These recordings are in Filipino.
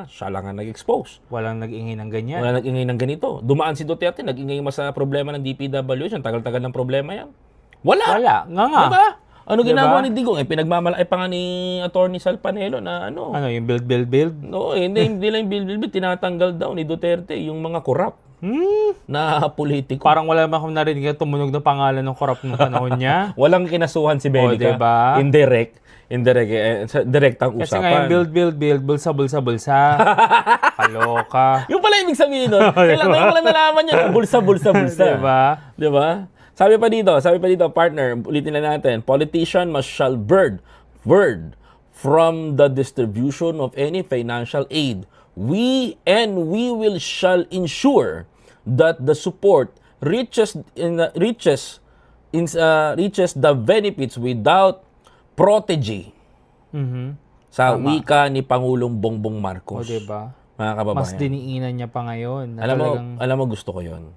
siya lang ang nag-expose. Walang nag-ingay ng ganyan. Wala nag-ingay ng ganito. Dumaan si Duterte, nag-ingay mas sa problema ng DPWH. Ang tagal-tagal ng problema yan. Wala. Nga nga. Diba? Ano Diba? ginagawa ni Digong? Pinagmamalaki pa nga ni Attorney Sal Panelo na ano. Ano, yung build? No, hindi lang yung bill. Tinatanggal daw ni Duterte yung mga corrupt na politiko. Parang wala naman akong narinig na tumunog ng pangalan ng corrupt nung panahon niya. Walang kinasuhan si Benica. Diba? Direktang Kasi usapan. ngayon, build, bulsa. Kaloka. Yung pala ibig sabihin nun. Kailangan yung pala nalaman niya. Bulsa. Diba? Diba? Sabi pa dito, partner, ulitin na natin, politician must shall word from the distribution of any financial aid. We will shall ensure that the support reaches the benefits without protege. Sa wika ni Pangulong Bongbong Marcos. O, diba? Mga kababayan. Mas diniinan niya pa ngayon. Na Alam mo, gusto ko yon.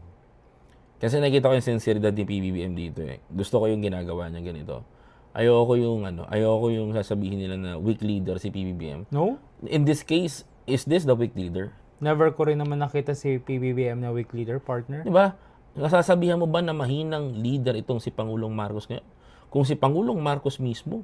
Kasi nakita ko yung sinceridad ni PBBM dito eh. Gusto ko yung ginagawa niya ganito. Ayoko yung sasabihin nila na weak leader si PBBM. No? In this case, is this the weak leader? Never ko rin naman nakita si PBBM na weak leader, partner. Diba? Nasasabihan mo ba na mahinang leader itong si Pangulong Marcos ngayon? Kung si Pangulong Marcos mismo,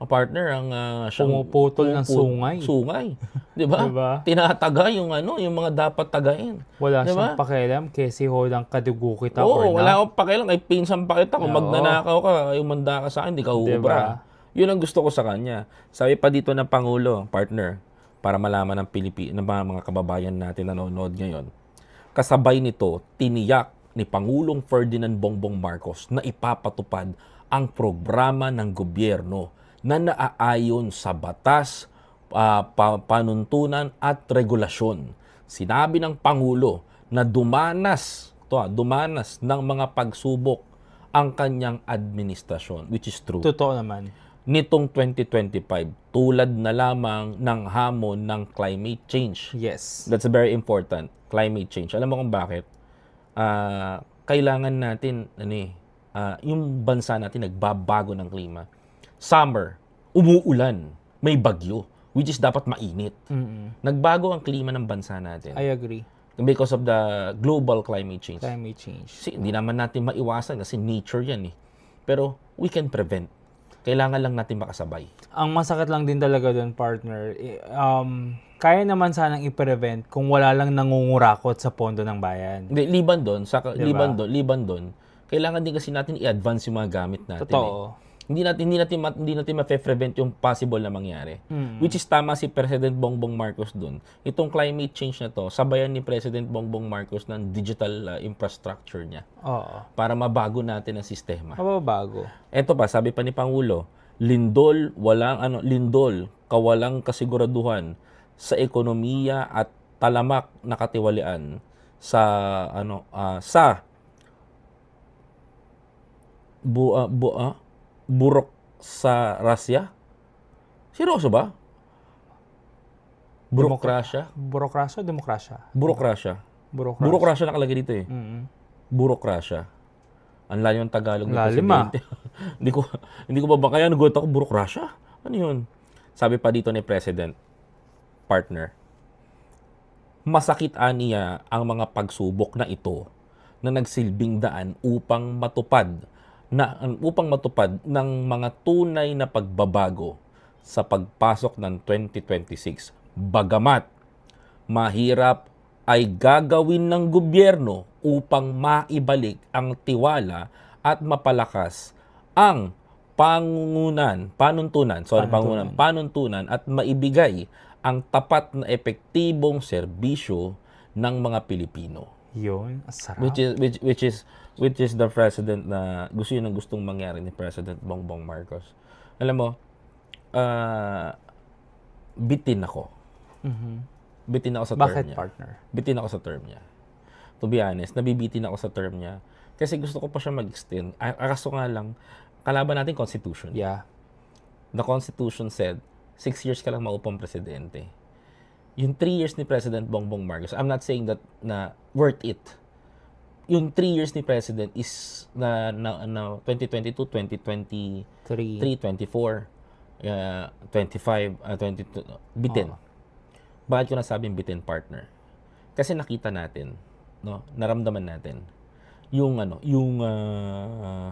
partner ang pumuputol ng sungay. 'Di ba? Diba? Tinataga yung mga dapat tagain. Wala Diba? siyang pakialam kasi hodang kadugo kita Oo, or na. wala akong pakialam. Ay pinsan pa kita. Kung Oo. magnanakaw ka, ay umanda ka sa akin, di ka uubra. Yun ang gusto ko sa kanya. Sabi pa dito ng Pangulo, partner, para malaman ng mga kababayan natin na nanonood ngayon. Kasabay nito, tiniyak ni Pangulong Ferdinand Bongbong Marcos na ipapatupad ang programa ng gobyerno na naaayon sa batas, panuntunan at regulasyon. Sinabi ng Pangulo na dumanas ng mga pagsubok ang kanyang administrasyon, which is true. Totoo naman. Nitong 2025, tulad na lamang ng hamon ng climate change. Yes. That's very important, climate change. Alam mo kung bakit? Kailangan natin, yung bansa natin nagbabago ng klima. Summer, umuulan, may bagyo, which is dapat mainit. Nagbago ang klima ng bansa natin. I agree. Because of the global climate change. Kasi Hindi naman natin maiwasan kasi nature yan eh. Pero we can prevent. Kailangan lang natin makasabay. ang masakit lang din talaga doon, partner, kaya naman sanang i-prevent kung wala lang nangungurakot sa pondo ng bayan. Hindi, liban doon, Diba? liban doon, kailangan din kasi natin i-advance yung mga gamit natin. Totoo. Hindi natin ma-prevent yung possible na mangyari. Which is tama si President Bongbong Marcos doon. Itong climate change na to, sabayan ni President Bongbong Marcos ng digital infrastructure niya Oo. para mabago natin ang sistema. Mababago. Eto pa, sabi pa ni Pangulo, lindol, kawalang kasiguraduhan sa ekonomiya at talamak na katiwalian sa burok sa Russia? Seryoso ba? Burokrasya? Burokrasya o demokrasya? Burokrasya. Burokrasya. Burokrasya nakalagay dito eh. Mm-mm. Burokrasya. Ang lalim ng Tagalog ng Lalim, presidente. hindi ko ba kaya nagulat ako, burokrasya? Ano yun? Sabi pa dito ni President, partner, masakit aniya ang mga pagsubok na ito na nagsilbing daan upang matupad ng mga tunay na pagbabago sa pagpasok ng 2026. Bagamat mahirap ay gagawin ng gobyerno upang maibalik ang tiwala at mapalakas ang panuntunan at maibigay ang tapat na epektibong serbisyo ng mga Pilipino. Yun, sarap. Which is the president na gustong mangyari ni President Bongbong Marcos. Alam mo, bitin ako. Bitin ako sa term Bakit, niya. partner? Bitin ako sa term niya. To be honest, nabibitin ako sa term niya. Kasi gusto ko pa siya mag-extend. Kaso nga lang, kalaban natin Constitution. Yeah. The Constitution said, 6 years ka lang maupang presidente. Yung 3 years ni President Bongbong Marcos, I'm not saying that na worth it. Yung 3 years ni President is na 2022, 2023, 24, 25, 22, bitin. Bakit ko nasabing bitin partner? Kasi nakita natin, no, naramdaman natin yung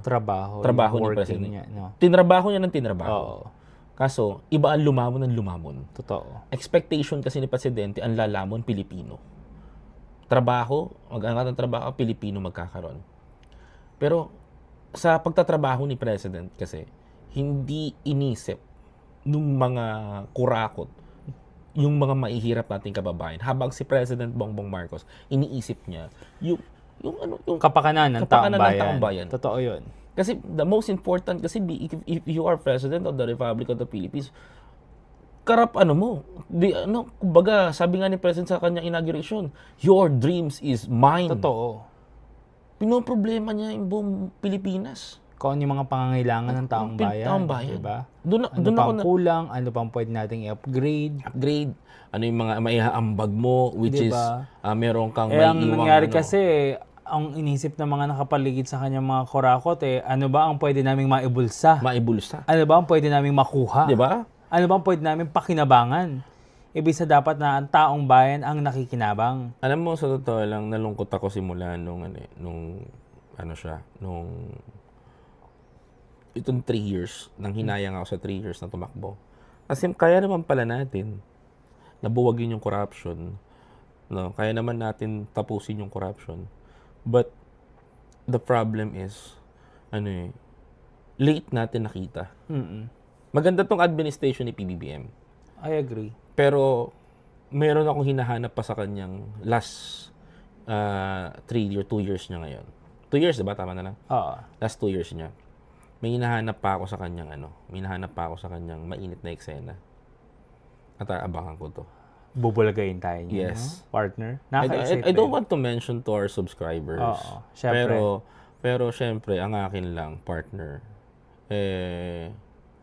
Trabaho trabaho yung ni working President. niya, no? Tinrabaho niya ng tinrabaho. Oo. Kaso, iba ang lumamon ng lumamon. Totoo. Expectation kasi ni Presidente, ang lalamon Pilipino. Trabaho, mag-angat ng trabaho, Pilipino magkakaroon. Pero, sa pagtatrabaho ni President kasi, hindi inisip nung mga kurakot, yung mga mahihirap nating kababayan. Habang si President Bongbong Marcos, iniisip niya yung Kapakanan ng taong bayan. bayan. Totoo yun. Kasi the most important kasi if you are President of the Republic of the Philippines, karap mo, kumbaga sabi nga ni President sa kanyang inauguration, your dreams is mine. Totoo. Pinoproblema niya yung buong Pilipinas. Kung ano yung mga pangangailangan ng taong bayan. Taong bayan. Diba? Ano pang kulang, ano pang pwede nating i-upgrade. Upgrade, ano yung mga maihaambag mo, which Diba? is meron kang Ang maiiwang nangyari kasi, ang inisip ng mga nakapaligid sa kanyang mga kurakot, ano ba ang pwede naming maibulsa? maibulsa. Ano ba ang pwede naming makuha? Di ba? Ano ba ang pwede naming pakinabangan? Ibig sa dapat na ang taong bayan ang nakikinabang. Alam mo, sa totoo lang, nalungkot ako simula nung itong 3 years, nang hinayang ako sa 3 years na tumakbo. Kasi kaya naman pala natin nabuwagin yung corruption. No? Kaya naman natin tapusin yung corruption. But the problem is, late natin nakita. Maganda tong administration ni PBBM. I agree. Pero meron akong hinahanap pa sa kanyang last 2 years niya ngayon. 2 years, diba? Tama na lang? Oo. Last 2 years niya. May hinahanap pa ako sa kanyang mainit na eksena. At abangan ko to. Bubulagayin tayo niya, Yes. no? Partner. I don't want to mention to our subscribers. Oo, syempre. Pero syempre, ang akin lang, partner,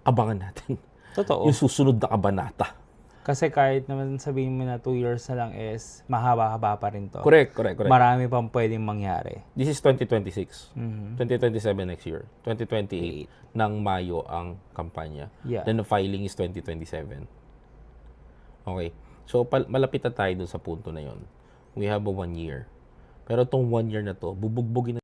abangan natin. Totoo. Yung susunod na kabanata. Kasi kahit naman sabihin mo na 2 years na lang is mahaba-haba pa rin to. Correct. Marami pang pwedeng mangyari. This is 2026. Mhm. 2027 next year. 2028 ng Mayo ang kampanya. Yeah. Then the filing is 2027. Okay. So, malapit na tayo dun sa punto na yon. We have a 1 year. Pero tong 1 year na to, bubugbugin na